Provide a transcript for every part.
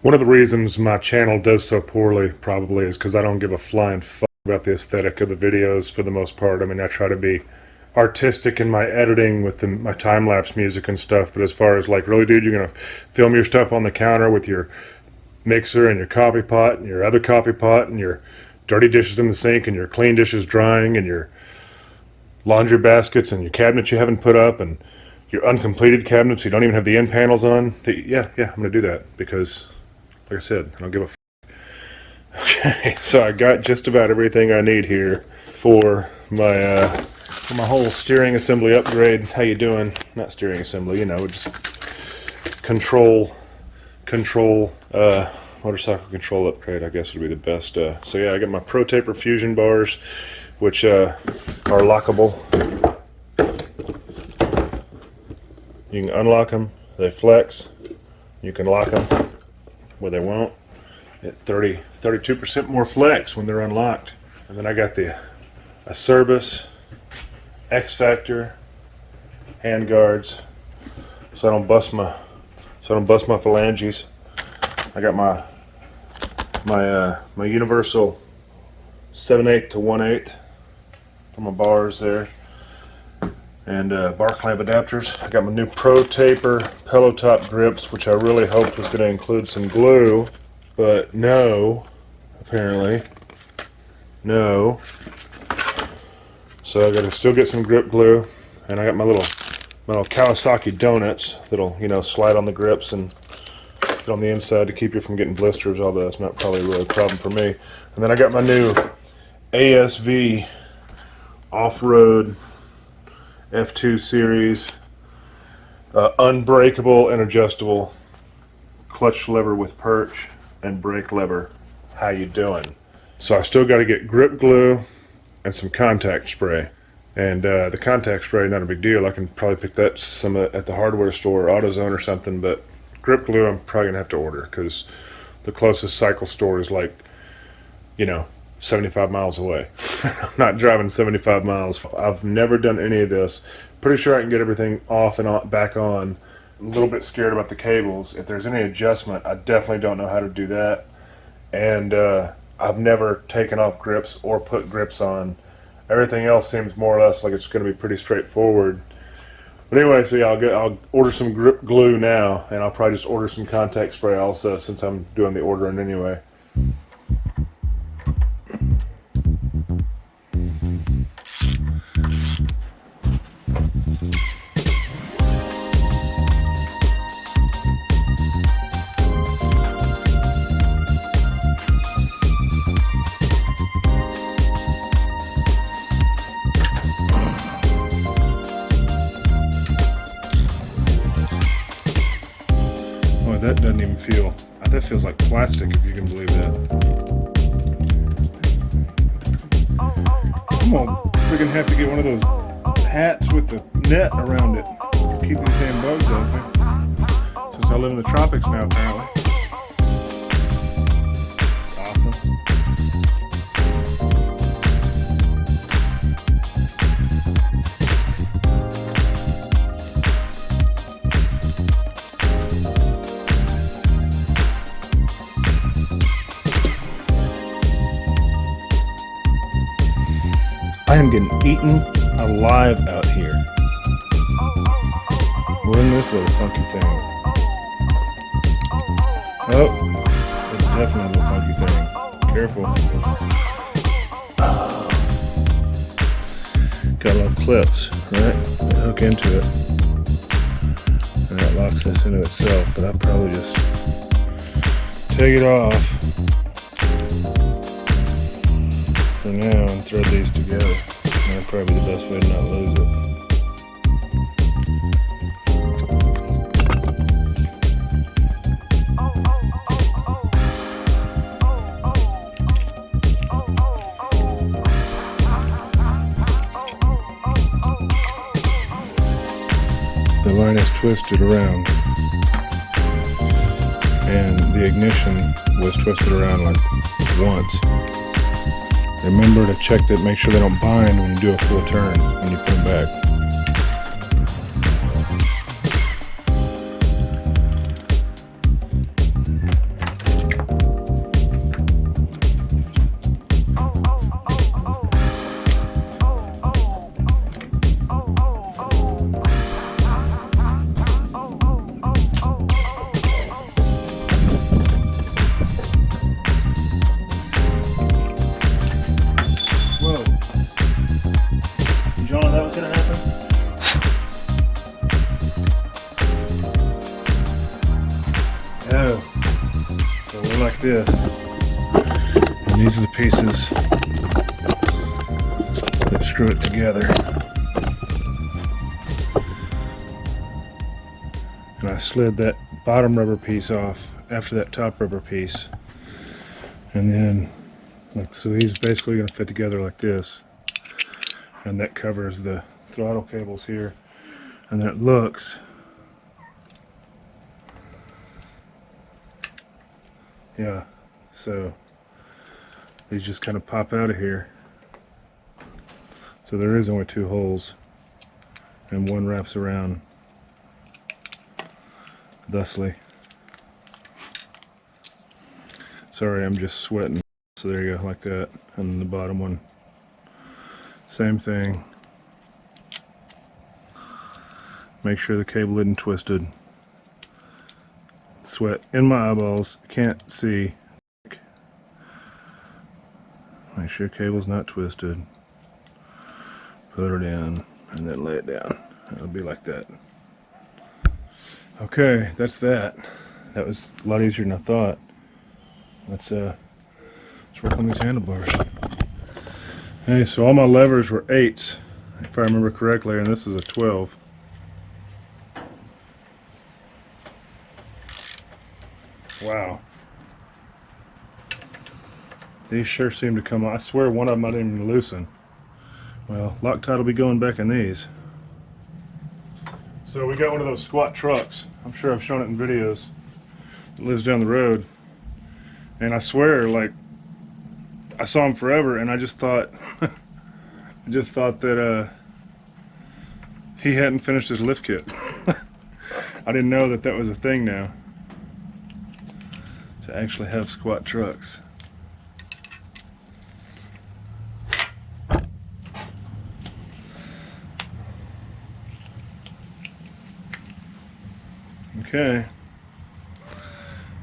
One of the reasons my channel does so poorly probably is because I don't give a flying fuck about the aesthetic of the videos for the most part. I mean, I try to be artistic in my editing with my time-lapse music and stuff, but as far as like, really, dude, you're gonna film your stuff on the counter with your mixer and your coffee pot and your other coffee pot and your dirty dishes in the sink and your clean dishes drying and your laundry baskets and your cabinets you haven't put up and your uncompleted cabinets you don't even have the end panels on. Yeah, I'm gonna do that because, like I said, I don't give a f. Okay, so I got just about everything I need here for my whole steering assembly upgrade. How you doing? Not steering assembly, you know, just control motorcycle control upgrade, I guess would be the best. So yeah, I got my Pro Taper Fusion bars, which are lockable. You can unlock them, they flex. You can lock them where they won't. At 32% more flex when they're unlocked. And then I got the Acerbis X Factor hand guards, so I don't bust my phalanges. I got my universal 7/8 to 1/8 for my bars there, and bar clamp adapters. I got my new Pro Taper pillow top grips, which I really hoped was going to include some glue, but no, apparently no. So I got to still get some grip glue, and I got my little Kawasaki donuts that'll, you know, slide on the grips and fit on the inside to keep you from getting blisters, although that's not probably really a problem for me. And then I got my new ASV off-road F2 series unbreakable and adjustable clutch lever with perch and brake lever. How you doing? So I still got to get grip glue and some contact spray. And the contact spray, not a big deal. I can probably pick that some at the hardware store, AutoZone or something, but grip glue I'm probably gonna have to order because the closest cycle store is like, you know, 75 miles away. I'm not driving 75 miles. I've never done any of this. Pretty sure I can get everything off and on, back on. I'm a little bit scared about the cables. If there's any adjustment, I definitely don't know how to do that. And I've never taken off grips or put grips on. Everything else seems more or less like it's going to be pretty straightforward. But anyway, so yeah, I'll order some grip glue now, and I'll probably just order some contact spray also, since I'm doing the ordering anyway. That doesn't even feel, that feels like plastic, if you can believe that. I'm gonna freaking have to get one of those hats with the net around it to keep these damn bugs out there. Since I live in the tropics now, apparently. Awesome. I am getting eaten alive out here. We're in this little funky thing. Oh, it's definitely a little funky thing. Careful. Got a lot of clips, right? That hook into it. And that locks this into itself, but I'll probably just take it off for now and thread these together. That'd probably be the best way to not lose it. The line is twisted around, and the ignition was twisted around like once. Remember to check that, make sure they don't bind when you do a full turn when you put them back. They're like this. And these are the pieces that screw it together. And I slid that bottom rubber piece off after that top rubber piece. And then, like, so these basically going to fit together like this. And that covers the throttle cables here. And then it looks, yeah, so these just kind of pop out of here. So there is only 2 holes, and one wraps around thusly. Sorry, I'm just sweating. So there you go, like that. And then the bottom one, same thing. Make sure the cable isn't twisted. Sweat in my eyeballs, can't see. Make sure cable's not twisted. Put it in and then lay it down. It'll be like that. Okay, that's that. That was a lot easier than I thought. Let's work on these handlebars. Hey, so all my levers were 8s, if I remember correctly, and this is a 12. Wow. These sure seem to come on. I swear one of them I didn't even loosen. Well, Loctite will be going back in these. So we got one of those squat trucks. I'm sure I've shown it in videos. It lives down the road. And I swear, like, I saw him forever and I just thought, that he hadn't finished his lift kit. I didn't know that that was a thing now, to actually have squat trucks. Okay,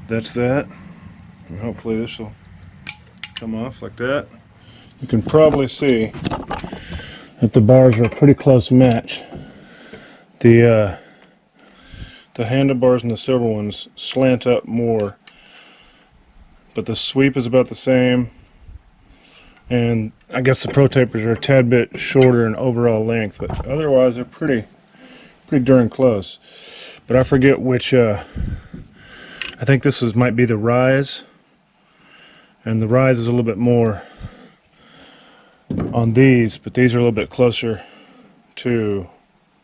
that's that, and hopefully this will come off like that. You can probably see that the bars are a pretty close match. The handlebars and the silver ones slant up more, but the sweep is about the same, and I guess the pro tapers are a tad bit shorter in overall length, but otherwise they're pretty darn close. But I forget which, I think this might be the rise, and the rise is a little bit more on these, but these are a little bit closer to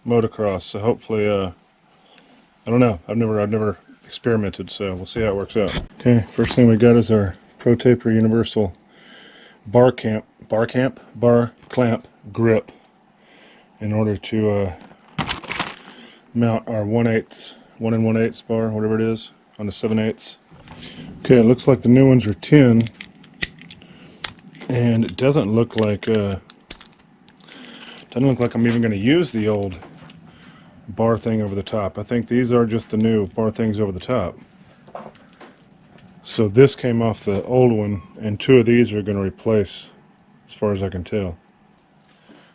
motocross, so hopefully, I don't know, I've never experimented, so we'll see how it works out. Okay, first thing we got is our Pro Taper Universal bar clamp grip in order to mount our 1/8 bar, whatever it is, on the 7/8. Okay, it looks like the new ones are 10, and it doesn't look like I'm even going to use the old bar thing over the top. I think these are just the new bar things over the top. So this came off the old one, and 2 of these are going to replace, as far as I can tell.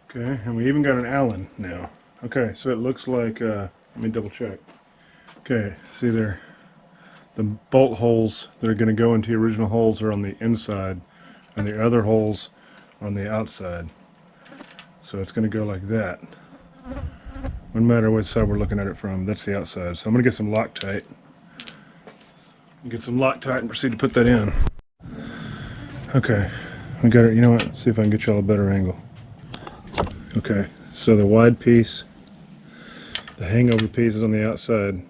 Okay, and we even got an Allen now. Okay, so it looks like, let me double check. Okay, see there, the bolt holes that are going to go into the original holes are on the inside, and the other holes are on the outside. So it's going to go like that. No matter which side we're looking at it from, that's the outside. So I'm going to get some Loctite. Get some Loctite and proceed to put that in. Okay, we got it. You know what? See if I can get y'all a better angle. Okay, so the wide piece, the hangover piece is on the outside.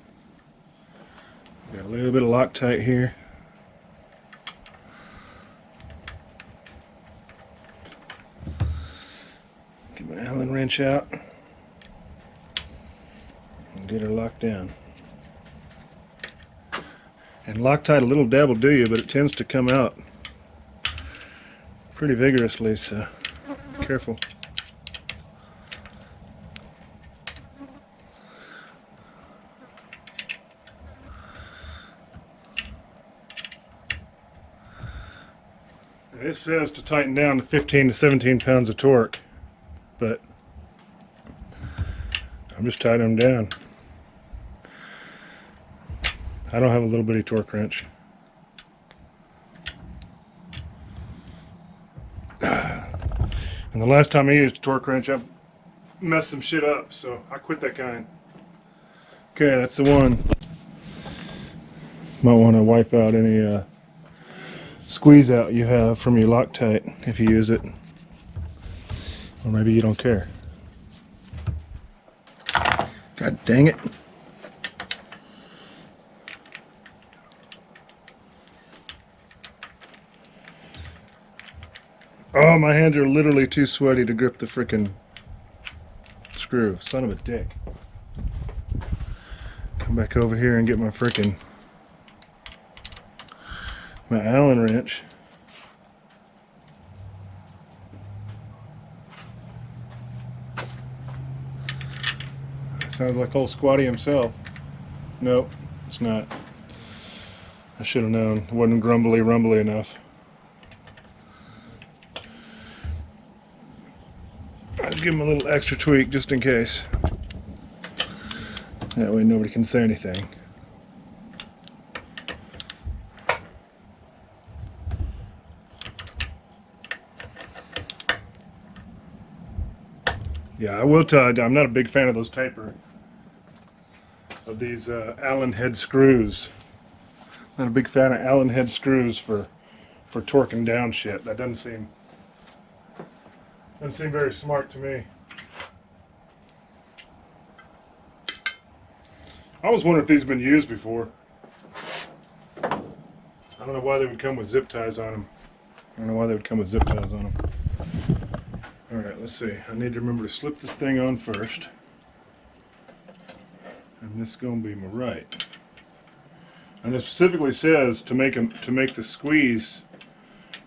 Got a little bit of Loctite here. Get my Allen wrench out and get her locked down. And Loctite, a little dab will do you, but it tends to come out pretty vigorously, so be careful. This says to tighten down to 15 to 17 pounds of torque, but I'm just tightening them down. I don't have a little bitty torque wrench. And the last time I used a torque wrench, I messed some shit up, so I quit that kind. Okay, that's the one. Might want to wipe out any squeeze out you have from your Loctite if you use it. Or maybe you don't care. God dang it. Oh, my hands are literally too sweaty to grip the frickin' screw. Son of a dick. Come back over here and get my frickin' Allen wrench. Sounds like old Squatty himself. Nope, it's not. I should have known. It wasn't grumbly rumbly enough. I'll just give him a little extra tweak just in case. That way nobody can say anything. Yeah, I will tell you, I'm not a big fan of those these Allen head screws. Not a big fan of Allen head screws for torquing down shit. That doesn't seem very smart to me. I always wondered if these have been used before. I don't know why they would come with zip ties on them. Alright, let's see. I need to remember to slip this thing on first. And this is going to be my right. And it specifically says to make the squeeze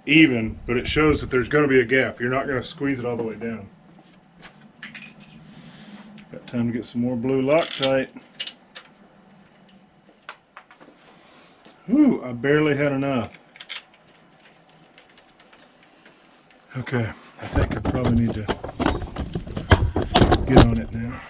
even, but it shows that there's going to be a gap. You're not going to squeeze it all the way down. Got time to get some more blue Loctite. Ooh, I barely had enough. Okay, I think I probably need to get on it now.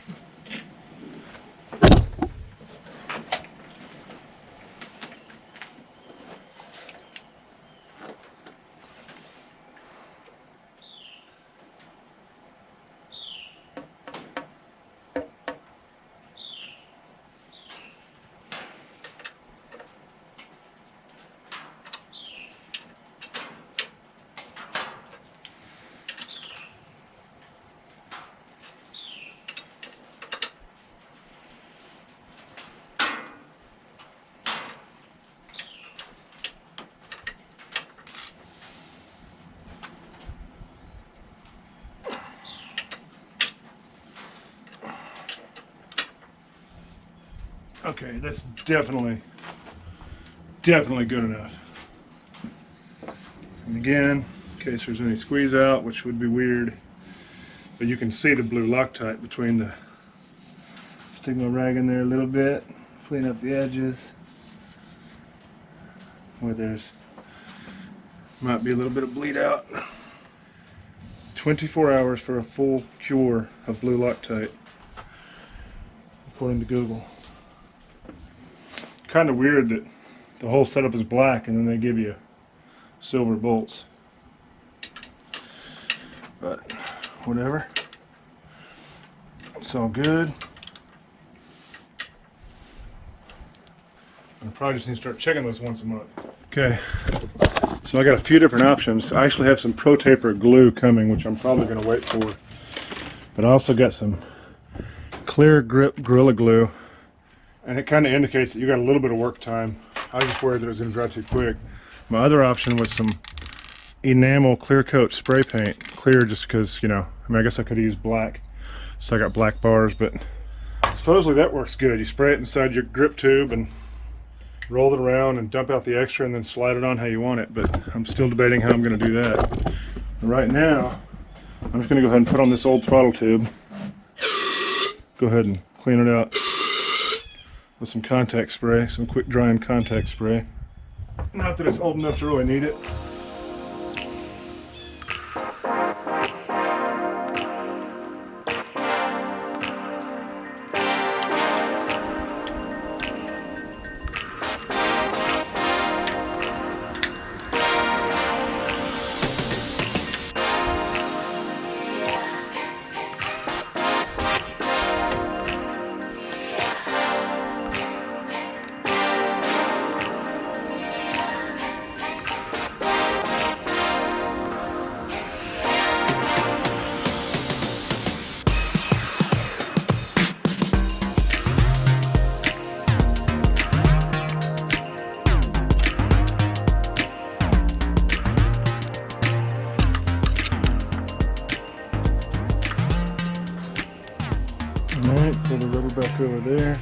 Okay, that's definitely good enough. And again, in case there's any squeeze out, which would be weird, but you can see the blue Loctite between the stigma rag in there a little bit, clean up the edges where there's might be a little bit of bleed out. 24 hours for a full cure of blue Loctite, according to Google. Kind of weird that the whole setup is black and then they give you silver bolts. But whatever. It's all good. I probably just need to start checking those once a month. Okay. So I got a few different options. I actually have some Pro Taper glue coming, which I'm probably going to wait for. But I also got some clear grip Gorilla Glue. And it kind of indicates that you got a little bit of work time. I was just worried that it was going to dry too quick. My other option was some enamel clear coat spray paint. Clear just because, you know, I mean, I guess I could have used black. So I got black bars, but supposedly that works good. You spray it inside your grip tube and roll it around and dump out the extra and then slide it on how you want it. But I'm still debating how I'm going to do that. And right now, I'm just going to go ahead and put on this old throttle tube. Go ahead and clean it out with some contact spray, some quick drying contact spray. Not that it's old enough to really need it. back over there.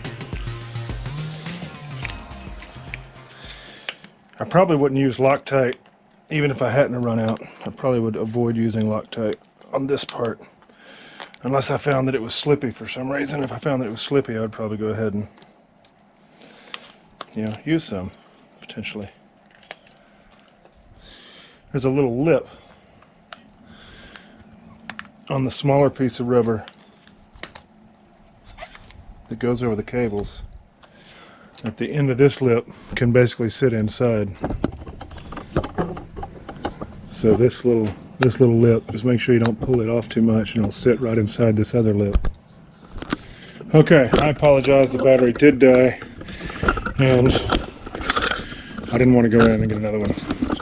I probably wouldn't use Loctite even if I hadn't run out. I probably would avoid using Loctite on this part unless I found that it was slippy for some reason. If I found that it was slippy, I would probably go ahead and, you know, use some potentially. There's a little lip on the smaller piece of rubber that goes over the cables. At the end of this lip can basically sit inside. So this little lip, just make sure you don't pull it off too much and it'll sit right inside this other lip. Okay, I apologize, the battery did die and I didn't want to go in and get another one.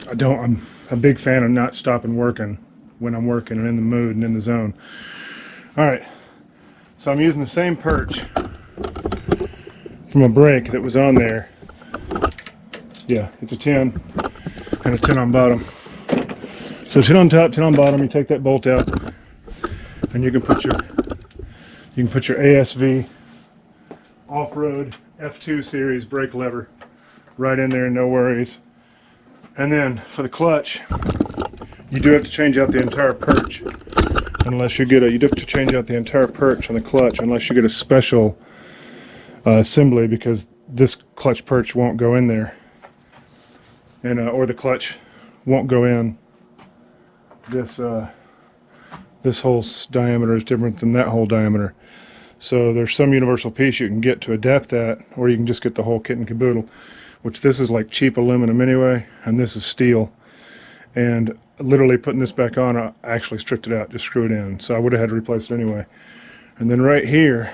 I'm a big fan of not stopping working when I'm working and in the mood and in the zone. Alright, so I'm using the same perch from a brake that was on there. Yeah, it's a 10 and a 10 on bottom. So 10 on top, 10 on bottom. You take that bolt out and you can put your ASV off-road F2 series brake lever right in there, no worries. And then for the clutch, you do have to change out the entire perch unless you get a, you have to change out the entire perch on the clutch unless you get a special assembly, because this clutch perch won't go in there, and or the clutch won't go in. This whole diameter is different than that whole diameter. So there's some universal piece you can get to adapt that, or you can just get the whole kit and caboodle, which this is like cheap aluminum anyway, and this is steel. And literally putting this back on, I actually stripped it out, just screw it in. So I would have had to replace it anyway. And then right here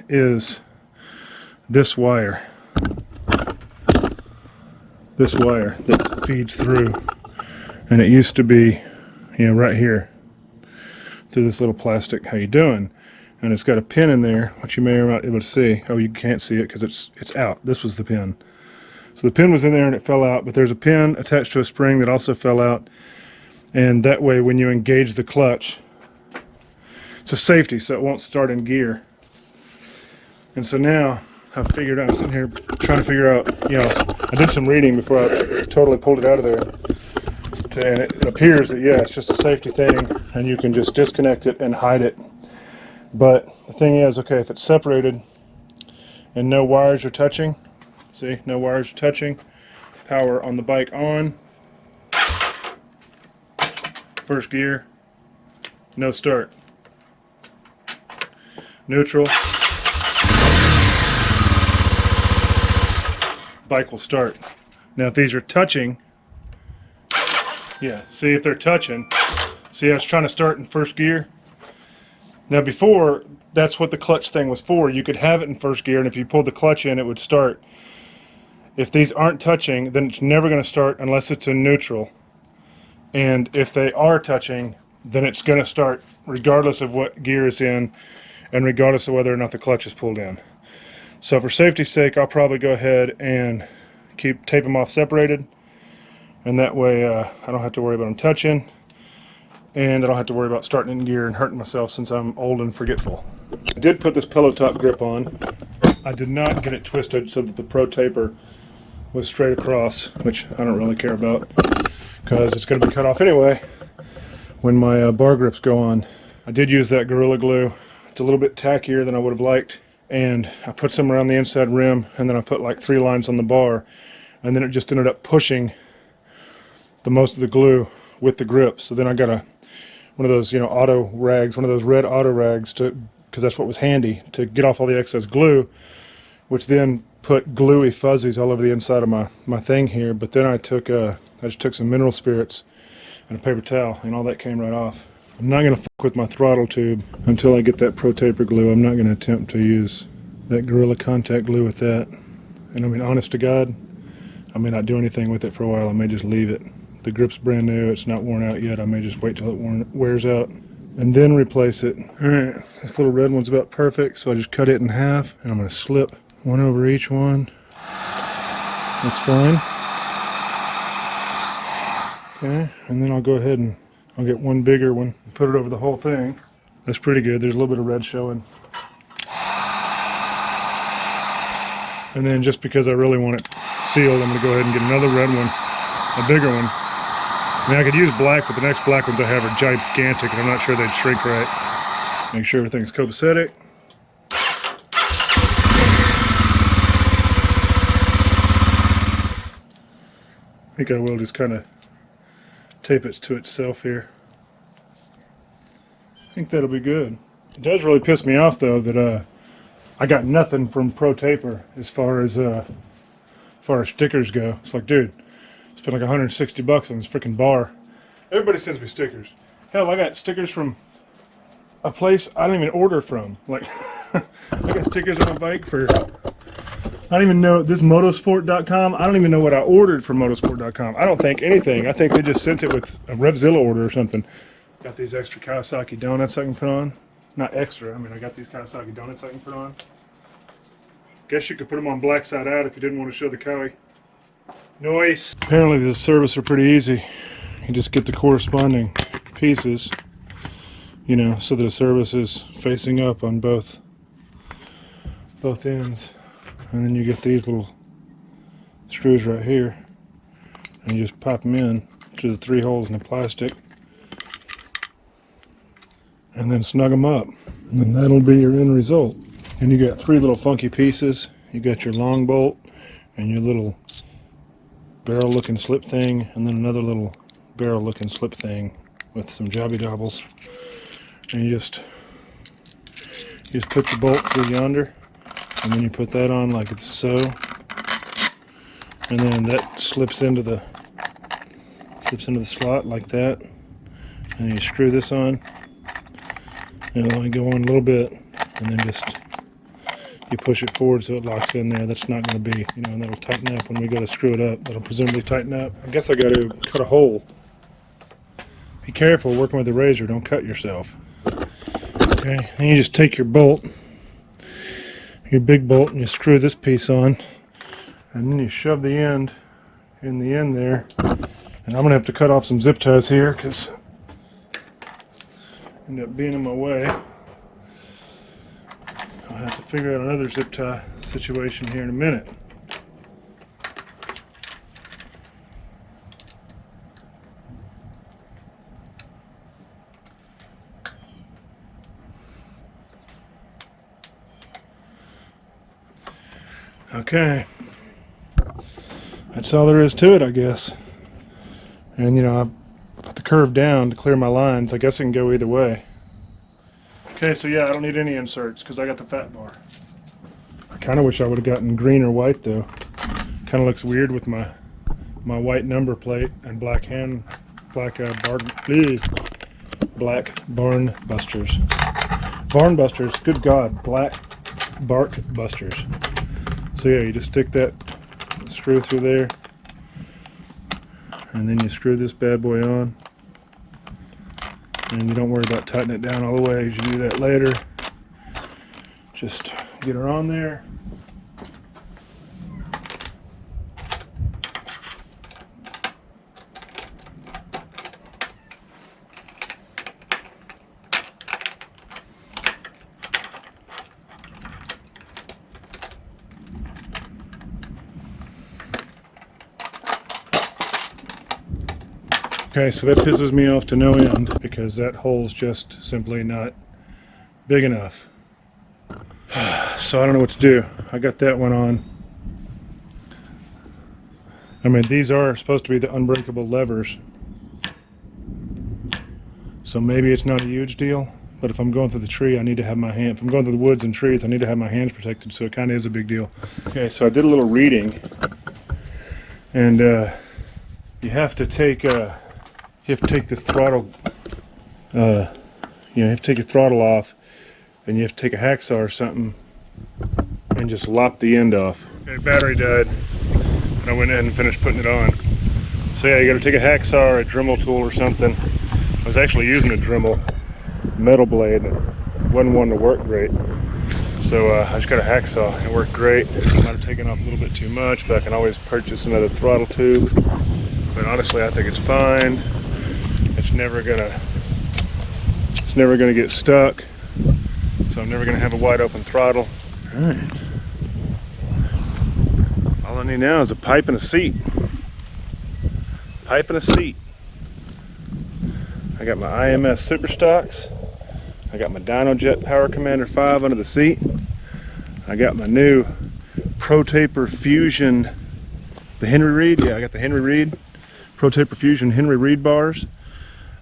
is this wire that feeds through, and it used to be, you know, right here through this little plastic "how you doing," and it's got a pin in there which you may or may not be able to see. Oh, you can't see it because it's out. This was the pin. So the pin was in there and it fell out, but there's a pin attached to a spring that also fell out, and that way when you engage the clutch, it's a safety so it won't start in gear. And so now I've figured out, I'm sitting here trying to figure out, you know, I did some reading before I totally pulled it out of there, and it appears that, yeah, it's just a safety thing and you can just disconnect it and hide it. But the thing is, okay, if it's separated and no wires are touching, see, no wires are touching, power on the bike on, first gear, no start, neutral, bike will start. Now if these are touching, yeah, see, if they're touching, see how it's trying to start in first gear? Now before, that's what the clutch thing was for. You could have it in first gear, and if you pulled the clutch in, it would start. If these aren't touching, then it's never going to start unless it's in neutral. And if they are touching, then it's going to start regardless of what gear it's in and regardless of whether or not the clutch is pulled in. So for safety's sake, I'll probably go ahead and tape them off separated, and that way I don't have to worry about them touching, and I don't have to worry about starting in gear and hurting myself since I'm old and forgetful. I did put this pillow top grip on. I did not get it twisted so that the Pro Taper was straight across, which I don't really care about because it's going to be cut off anyway when my bar grips go on. I did use that Gorilla Glue. It's a little bit tackier than I would have liked, and I put some around the inside rim, and then I put like 3 lines on the bar, and then it just ended up pushing the most of the glue with the grip. So then I got one of those, you know, auto rags, one of those red auto rags, because that's what was handy to get off all the excess glue, which then put gluey fuzzies all over the inside of my thing here. But then I just took some mineral spirits and a paper towel, and all that came right off. I'm not going to fuck with my throttle tube until I get that Pro Taper glue. I'm not going to attempt to use that Gorilla Contact glue with that. And I mean, honest to God, I may not do anything with it for a while. I may just leave it. The grip's brand new, it's not worn out yet. I may just wait till it wears out and then replace it. Alright, this little red one's about perfect, so I just cut it in half, and I'm going to slip one over each one. That's fine. Okay, and then I'll go ahead and I'll get one bigger one and put it over the whole thing. That's pretty good. There's a little bit of red showing. And then just because I really want it sealed, I'm going to go ahead and get another red one, a bigger one. I mean, I could use black, but the next black ones I have are gigantic, and I'm not sure they'd shrink right. Make sure everything's copacetic. I think I will just kind of tape it to itself here. I think that'll be good. It does really piss me off though that I got nothing from Pro Taper as far as stickers go. It's like, dude, spent like 160 bucks on this freaking bar. Everybody sends me stickers. Hell, I got stickers from a place I don't even order from. Like, I got stickers on my bike for, I don't even know, this motorsport.com, I don't even know what I ordered from motorsport.com. I don't think anything. I think they just sent it with a Revzilla order or something. Got these extra Kawasaki donuts I can put on. Not extra, I mean, I got these Kawasaki donuts I can put on. Guess you could put them on black side out if you didn't want to show the Kawi. Nice. Apparently the service are pretty easy. You just get the corresponding pieces, you know, so that the service is facing up on both ends. And then you get these little screws right here, and you just pop them in through the 3 holes in the plastic, and then snug them up, and that'll be your end result. And you got 3 little funky pieces. You got your long bolt and your little barrel looking slip thing, and then another little barrel looking slip thing with some jobby dobbles. And you just put your bolt through yonder, and then you put that on like it's so, and then that slips into the slot like that, and you screw this on, and it'll only go on a little bit, and then just you push it forward so it locks in there. That's not going to be, you know, and that'll tighten up when we go to screw it up. That'll presumably tighten up. I guess I got to cut a hole. Be careful working with the razor, don't cut yourself. Okay, then you just take your bolt, your big bolt, and you screw this piece on, and then you shove the end in the end there. And I'm gonna have to cut off some zip ties here because end up being in my way. I'll have to figure out another zip tie situation here in a minute. Okay, that's all there is to it, I guess. And you know, I put the curve down to clear my lines. I guess it can go either way. Okay, so yeah, I don't need any inserts because I got the fat bar. I kind of wish I would have gotten green or white though. Kind of looks weird with my white number plate and black barn busters. Barn busters, good God, black bark busters. So yeah, you just stick that screw through there, and then you screw this bad boy on, and you don't worry about tightening it down all the way. You do that later. Just get her on there. Okay, so that pisses me off to no end because that hole's just simply not big enough. So I don't know what to do. I got that one on. I mean, these are supposed to be the unbreakable levers. So maybe it's not a huge deal, but if I'm going through the tree, I need to have my hand, if I'm going through the woods and trees, I need to have my hands protected, so it kind of is a big deal. Okay, so I did a little reading, and you have to take this throttle, you know, you have to take your throttle off, and you have to take a hacksaw or something and just lop the end off. Okay, battery died, and I went ahead and finished putting it on. So yeah, you got to take a hacksaw or a Dremel tool or something. I was actually using a Dremel metal blade, and it wasn't one to work great. So I just got a hacksaw. It worked great. It might have taken off a little bit too much, but I can always purchase another throttle tube. But honestly, I think it's fine. It's never gonna get stuck, so I'm never gonna have a wide open throttle. All right. I need now is a pipe and a seat. Pipe and a seat. I got my IMS Super Stocks. I got my DynoJet Power Commander 5 under the seat. I got my new Pro Taper Fusion, the Henry Reed. Yeah, I got the Henry Reed Pro Taper Fusion Henry Reed bars.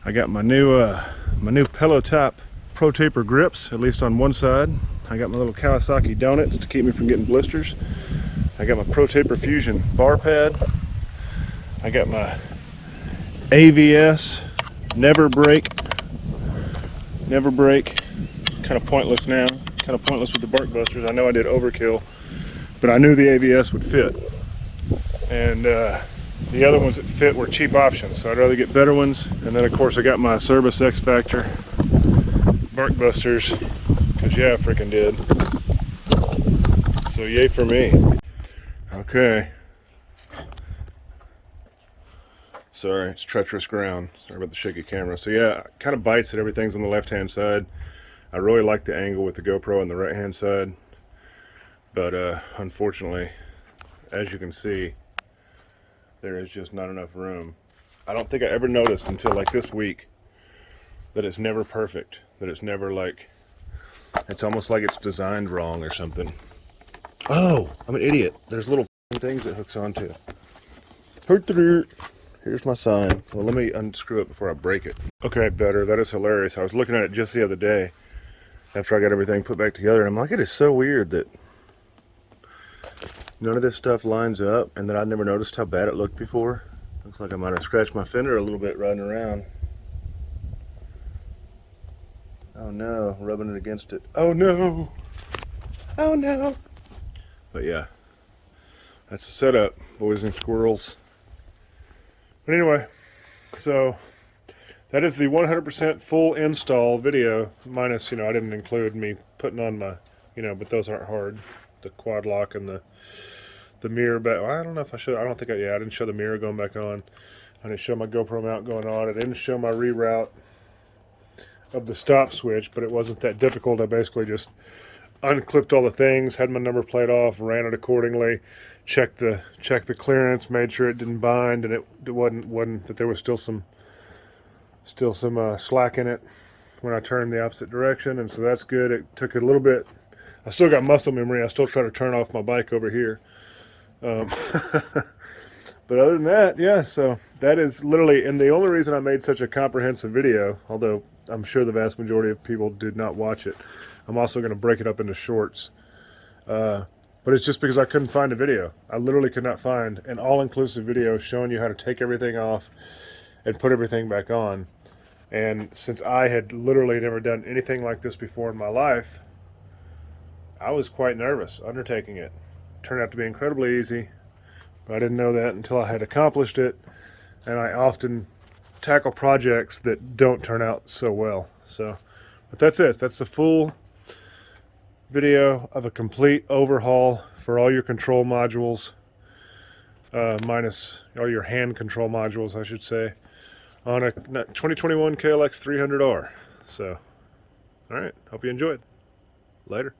I got my new Pillow Top Pro Taper grips, at least on one side. I got my little Kawasaki donuts to keep me from getting blisters. I got my Pro Taper Fusion bar pad. I got my AVS Never Break. Kind of pointless now. Kind of pointless with the bark busters. I know I did overkill, but I knew the AVS would fit. And the other ones that fit were cheap options, so I'd rather get better ones. And then of course I got my Service X Factor bark busters, because yeah, I freaking did. So yay for me. Okay. Sorry, it's treacherous ground. Sorry about the shaky camera. So yeah, it kind of bites that everything's on the left hand side. I really like the angle with the GoPro on the right hand side, but unfortunately, as you can see, there is just not enough room. I don't think I ever noticed until like this week that it's never perfect, that it's never like, it's almost like it's designed wrong or something. Oh, I'm an idiot. There's little things it hooks onto. Here's my sign. Well, let me unscrew it before I break it. Okay, better. That is hilarious. I was looking at it just the other day after I got everything put back together, and I'm like, it is so weird that none of this stuff lines up, and that I never noticed how bad it looked before. Looks like I might have scratched my fender a little bit riding around. Oh no, rubbing it against it. Oh no! Oh no! But yeah, that's the setup, boys and squirrels. But anyway, so that is the 100% full install video, minus, I didn't include me putting on my, but those aren't hard. The quad lock and the mirror back. Well, I don't know if I should. I don't think I didn't show the mirror going back on. I didn't show my GoPro mount going on. I didn't show my reroute of the stop switch, but it wasn't that difficult. I basically just unclipped all the things, had my number plate off, ran it accordingly, checked the clearance, made sure it didn't bind, and it wasn't that there was still some slack in it when I turned the opposite direction, and so that's good. It took a little bit. I still got muscle memory. I still try to turn off my bike over here. But other than that, yeah, so that is literally, and the only reason I made such a comprehensive video, although I'm sure the vast majority of people did not watch it, I'm also going to break it up into shorts. But it's just because I couldn't find a video. I literally could not find an all-inclusive video showing you how to take everything off and put everything back on. And since I had literally never done anything like this before in my life, I was quite nervous undertaking it. Turned out to be incredibly easy, but I didn't know that until I had accomplished it. And I often tackle projects that don't turn out so well. So, but that's it. That's the full video of a complete overhaul for all your control modules, minus all your hand control modules, I should say, on a 2021 KLX 300r. So, all right. Hope you enjoyed. Later.